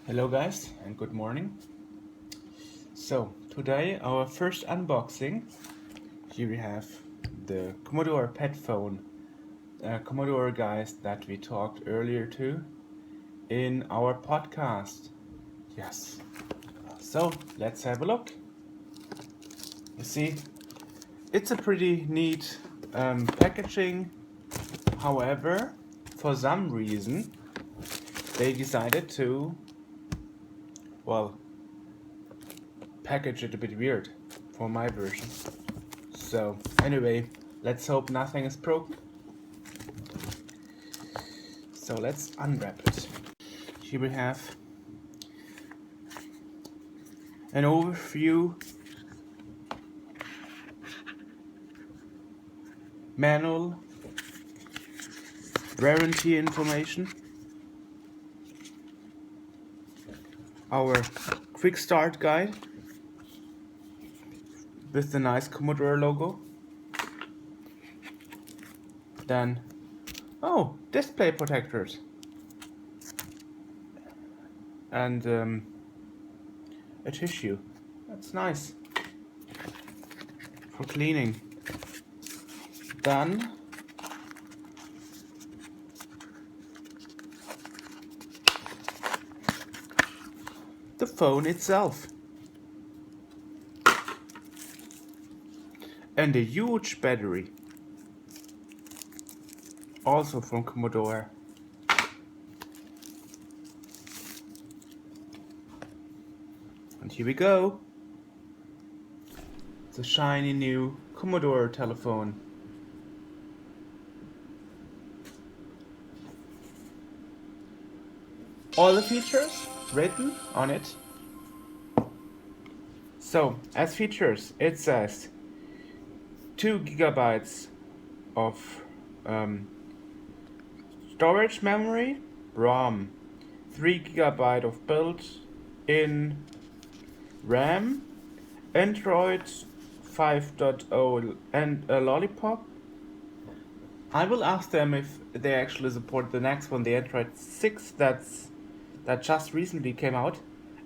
Hello guys and good morning. So today our first unboxing. Here we have the Commodore PET phone, Commodore guys that we talked earlier to in our podcast. Yes. So let's have a look. You see, it's a pretty neat packaging. However, for some reason they decided to, package it a bit weird for my version. So anyway, let's hope nothing is broken. So let's unwrap it. Here we have an overview, manual, warranty information, our quick start guide with the nice Commodore logo. Then, display protectors. And a tissue. That's nice. For cleaning. Then, the phone itself. And a huge battery. Also from Commodore. And here we go. It's a shiny new Commodore telephone. All the features written on it. So, as features, it says 2 gigabytes of storage memory, ROM, 3 gigabyte of built-in RAM, Android 5.0 and a Lollipop. I will ask them if they actually support the next one, the Android 6 that just recently came out.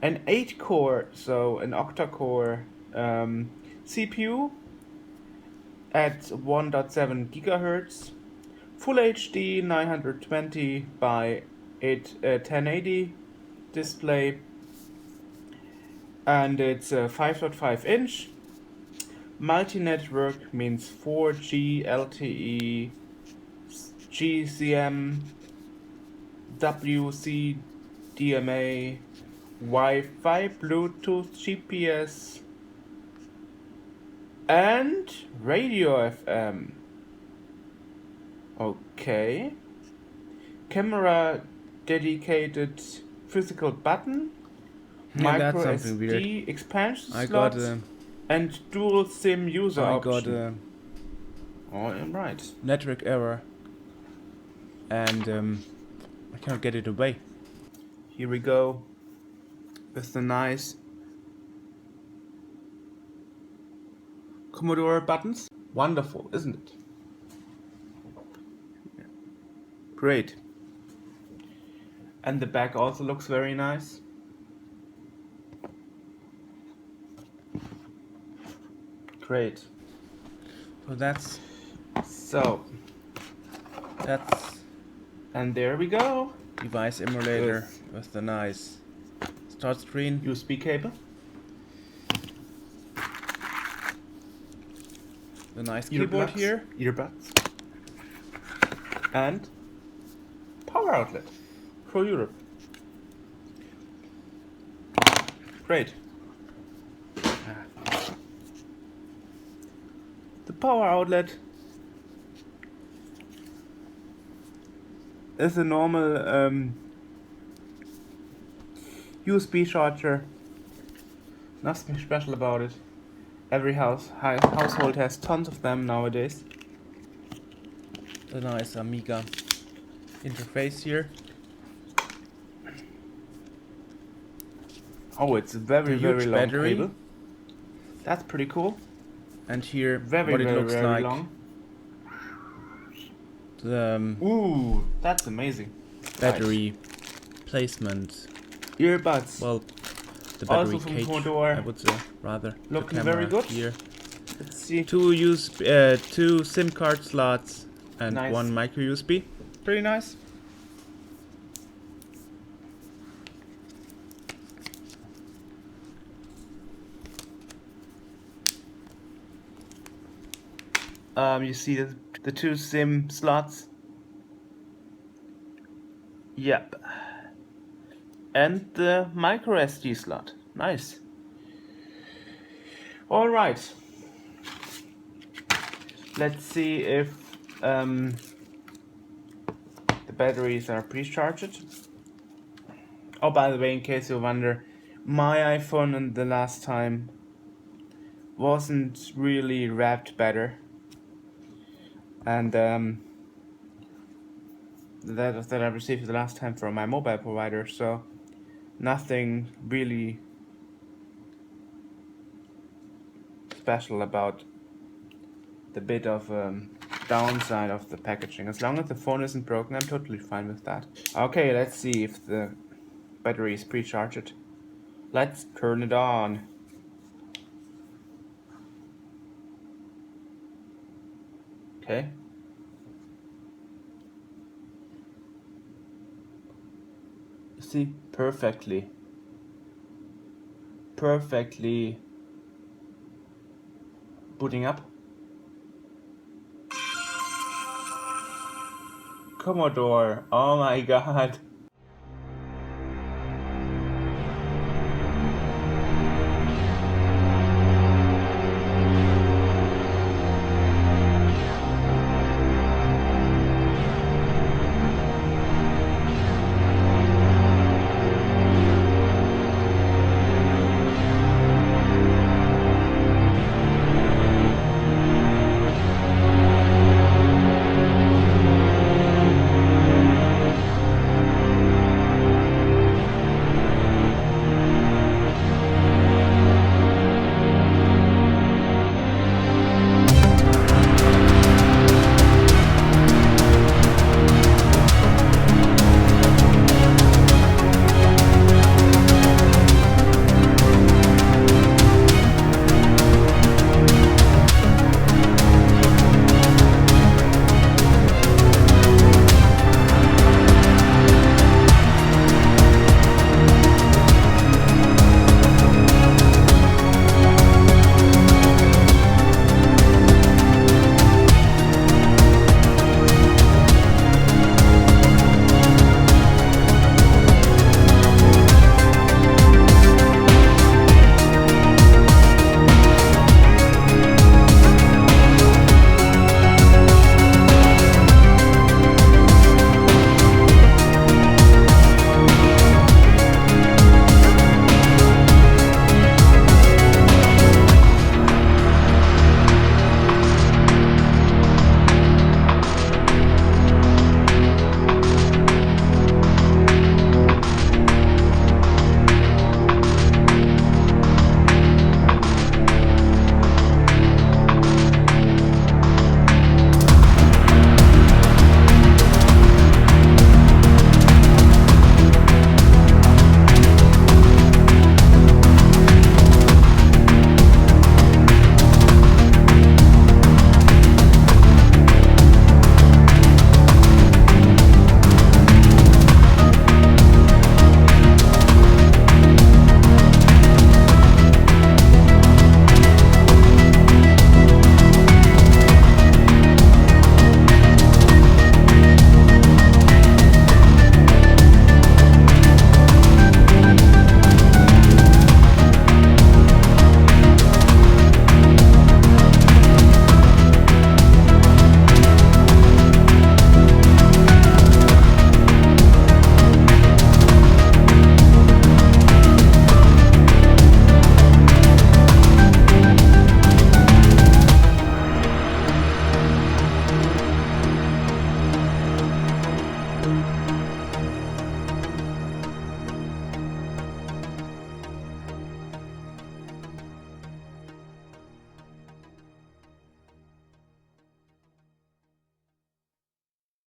An 8-core, so an octa-core CPU at 1.7 gigahertz, Full HD 920 by 1080 display, and it's a 5.5 inch. Multi-network means 4G, LTE, GSM, WCDMA, Wi-Fi, Bluetooth, GPS, and radio FM. Okay. Camera dedicated physical button, micro SD expansion slot, and dual SIM user option. Right. Network error, and I cannot get it away. Here we go with the nice Commodore buttons. Wonderful, isn't it? Great. And the back also looks very nice. Great. So that's and there we go. Device emulator with the nice start screen, USB cable, the nice keyboard here, earbuds, and power outlet for Europe. Great. The power outlet is a normal USB charger. Nothing special about it. Every household has tons of them nowadays. the nice Amiga interface here. Oh, it's a very long battery. cable. That's pretty cool. And here, what it looks like. Long. The Ooh, that's amazing. battery placement earbuds. Well, the Also battery from cage, Commodore. I would say, rather. Looking the very camera good. here. Let's see. Two SIM card slots and Nice. one micro USB. Pretty nice. You see the two SIM slots. Yep. And the micro SD slot. Nice. All right. Let's see if the batteries are pre-charged. Oh, by the way, in case you wonder, my iPhone and the last time wasn't really wrapped better, and that I received the last time from my mobile provider, so nothing really special about the bit of downside of the packaging. As long as the phone isn't broken, I'm totally fine with that. Okay, let's see if the battery is pre-charged. Let's turn it on. Okay. See, perfectly booting up. Commodore, oh my god.